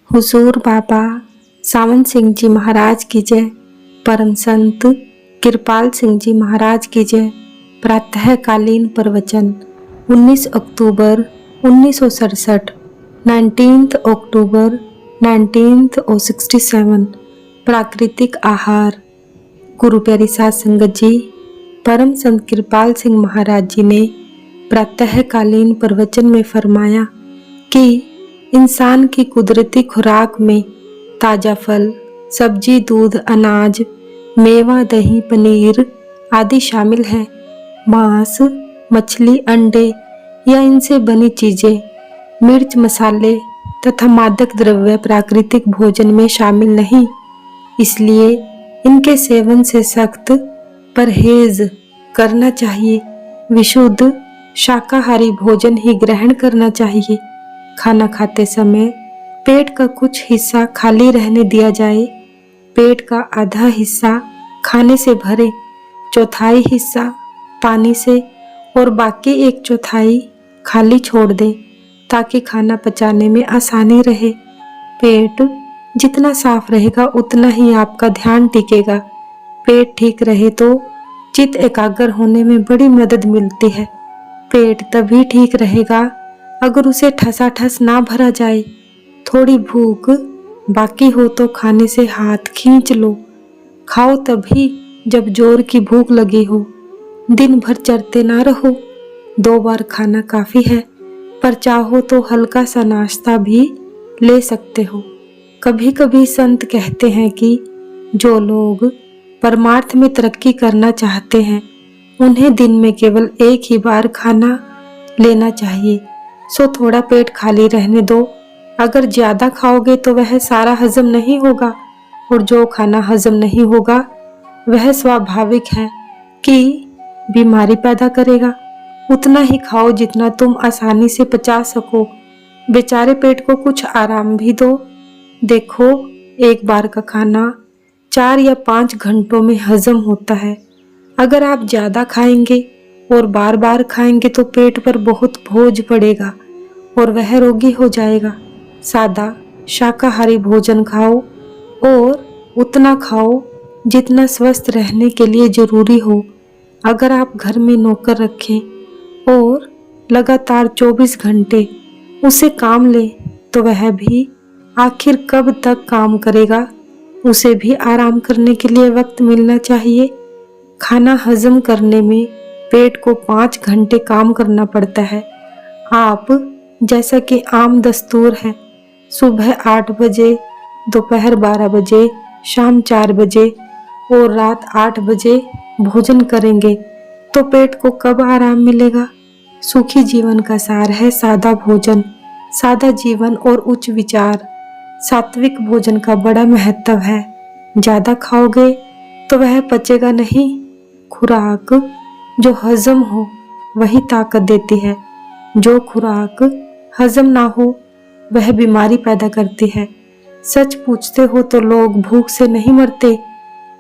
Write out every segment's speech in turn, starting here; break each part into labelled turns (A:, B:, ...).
A: हुजूर बाबा सावन सिंह जी महाराज की जय। परम संत कृपाल सिंह जी महाराज की जय। प्रातःकालीन प्रवचन 19 अक्टूबर 1967, 19 अक्टूबर 1967। प्राकृतिक आहार। गुरु प्यारी साध संगत जी, परम संत कृपाल सिंह महाराज जी ने प्रातःकालीन प्रवचन में फरमाया कि इंसान की कुदरती खुराक में ताज़ा फल, सब्जी, दूध, अनाज, मेवा, दही, पनीर आदि शामिल है। मांस, मछली, अंडे या इनसे बनी चीज़ें, मिर्च, मसाले तथा मादक द्रव्य प्राकृतिक भोजन में शामिल नहीं। इसलिए इनके सेवन से सख्त परहेज करना चाहिए। विशुद्ध शाकाहारी भोजन ही ग्रहण करना चाहिए। खाना खाते समय पेट का कुछ हिस्सा खाली रहने दिया जाए। पेट का आधा हिस्सा खाने से भरे, चौथाई हिस्सा पानी से और बाकी एक चौथाई खाली छोड़ दें ताकि खाना पचाने में आसानी रहे। पेट जितना साफ रहेगा उतना ही आपका ध्यान टिकेगा। पेट ठीक रहे तो चित्त एकाग्र होने में बड़ी मदद मिलती है। पेट तभी ठीक रहेगा अगर उसे ठसाठस ना भरा जाए। थोड़ी भूख बाकी हो तो खाने से हाथ खींच लो। खाओ तभी जब जोर की भूख लगी हो। दिन भर चरते ना रहो। 2 बार खाना काफ़ी है, पर चाहो तो हल्का सा नाश्ता भी ले सकते हो। कभी कभी संत कहते हैं कि जो लोग परमार्थ में तरक्की करना चाहते हैं उन्हें दिन में केवल एक ही बार खाना लेना चाहिए। सो थोड़ा पेट खाली रहने दो। अगर ज़्यादा खाओगे तो वह सारा हजम नहीं होगा, और जो खाना हजम नहीं होगा वह स्वाभाविक है कि बीमारी पैदा करेगा। उतना ही खाओ जितना तुम आसानी से पचा सको। बेचारे पेट को कुछ आराम भी दो। देखो, एक बार का खाना 4 या 5 घंटों में हजम होता है। अगर आप ज़्यादा खाएंगे और बार बार खाएंगे तो पेट पर बहुत बोझ पड़ेगा और वह रोगी हो जाएगा। सादा शाकाहारी भोजन खाओ और उतना खाओ जितना स्वस्थ रहने के लिए जरूरी हो। अगर आप घर में नौकर रखें और लगातार 24 घंटे उसे काम ले तो वह भी आखिर कब तक काम करेगा। उसे भी आराम करने के लिए वक्त मिलना चाहिए। खाना हजम करने में पेट को 5 घंटे काम करना पड़ता है। आप जैसा कि आम दस्तूर है, सुबह 8 बजे, दोपहर 12 बजे, शाम 4 बजे और रात 8 बजे भोजन करेंगे तो पेट को कब आराम मिलेगा। सुखी जीवन का सार है सादा भोजन, सादा जीवन और उच्च विचार। सात्विक भोजन का बड़ा महत्व है। ज़्यादा खाओगे तो वह पचेगा नहीं। खुराक जो हजम हो वही ताकत देती है। जो खुराक हजम ना हो वह बीमारी पैदा करती है। सच पूछते हो तो लोग भूख से नहीं मरते,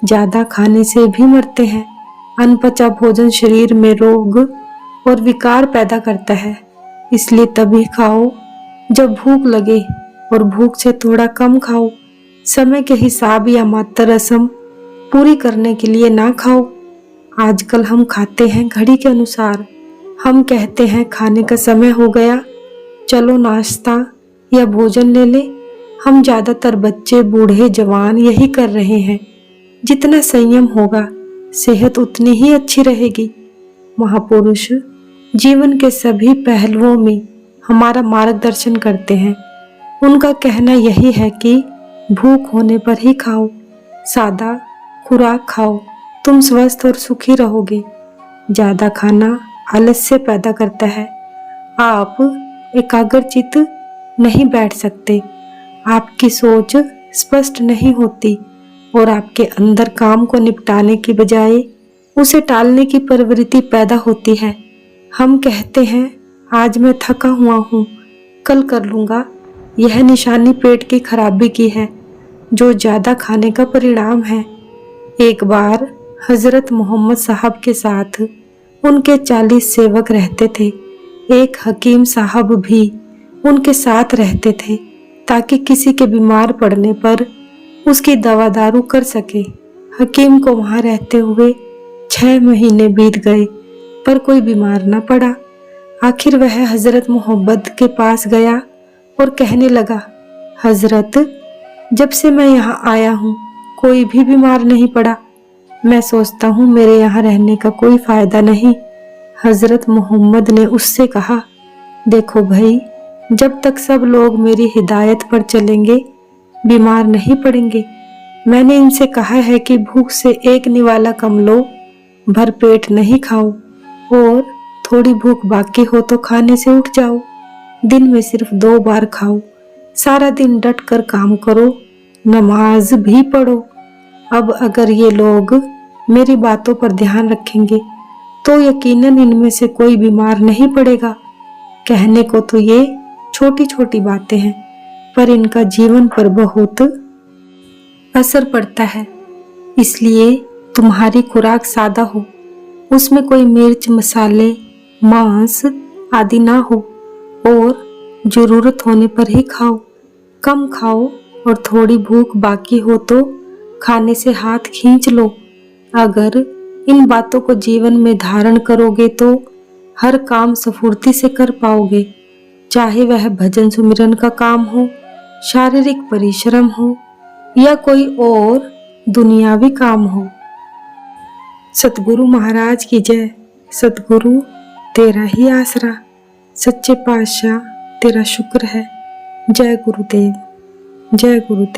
A: ज़्यादा खाने से भी मरते हैं। अनपचा भोजन शरीर में रोग और विकार पैदा करता है। इसलिए तभी खाओ जब भूख लगे और भूख से थोड़ा कम खाओ। समय के हिसाब या मात्र रस्म पूरी करने के लिए ना खाओ। आजकल हम खाते हैं घड़ी के अनुसार। हम कहते हैं खाने का समय हो गया, चलो नाश्ता या भोजन ले ले। हम ज़्यादातर बच्चे, बूढ़े, जवान यही कर रहे हैं। जितना संयम होगा सेहत उतनी ही अच्छी रहेगी। महापुरुष जीवन के सभी पहलुओं में हमारा मार्गदर्शन करते हैं। उनका कहना यही है कि भूख होने पर ही खाओ, सादा खुराक खाओ, तुम स्वस्थ और सुखी रहोगे। ज़्यादा खाना आलस्य पैदा करता है। आप एकाग्रचित्त नहीं बैठ सकते, आपकी सोच स्पष्ट नहीं होती और आपके अंदर काम को निपटाने की बजाय उसे टालने की प्रवृत्ति पैदा होती है। हम कहते हैं आज मैं थका हुआ हूँ, कल कर लूँगा। यह निशानी पेट की खराबी की है जो ज़्यादा खाने का परिणाम है। एक बार हजरत मोहम्मद साहब के साथ उनके 40 सेवक रहते थे। एक हकीम साहब भी उनके साथ रहते थे। ताकि किसी के बीमार पड़ने पर उसकी दवा दारू कर सके। हकीम को वहां रहते हुए 6 महीने बीत गए पर कोई बीमार न पड़ा। आखिर वह हजरत मोहब्बत के पास गया और कहने लगा, हजरत, जब से मैं यहाँ आया हूँ कोई भी बीमार नहीं पड़ा। मैं सोचता हूँ मेरे यहाँ रहने का कोई फायदा नहीं। हजरत मोहम्मद ने उससे कहा, देखो भाई, जब तक सब लोग मेरी हिदायत पर चलेंगे बीमार नहीं पड़ेंगे। मैंने इनसे कहा है कि भूख से एक निवाला कम लो, भर पेट नहीं खाओ, और थोड़ी भूख बाकी हो तो खाने से उठ जाओ। दिन में सिर्फ 2 बार खाओ। सारा दिन डट कर काम करो, नमाज भी पढ़ो। अब अगर ये लोग मेरी बातों पर ध्यान रखेंगे तो यकीनन इनमें से कोई बीमार नहीं पड़ेगा। कहने को तो ये छोटी छोटी बातें हैं पर इनका जीवन पर बहुत असर पड़ता है। इसलिए तुम्हारी खुराक सादा हो, उसमें कोई मिर्च, मसाले, मांस आदि ना हो, और जरूरत होने पर ही खाओ। कम खाओ और थोड़ी भूख बाकी हो तो खाने से हाथ खींच लो। अगर इन बातों को जीवन में धारण करोगे तो हर काम स्फूर्ति से कर पाओगे, चाहे वह भजन सुमिरन का काम हो, शारीरिक परिश्रम हो या कोई और दुनियावी काम हो। सतगुरु महाराज की जय। सतगुरु तेरा ही आसरा, सच्चे पातशाह तेरा शुक्र है। जय गुरुदेव, जय गुरुदेव।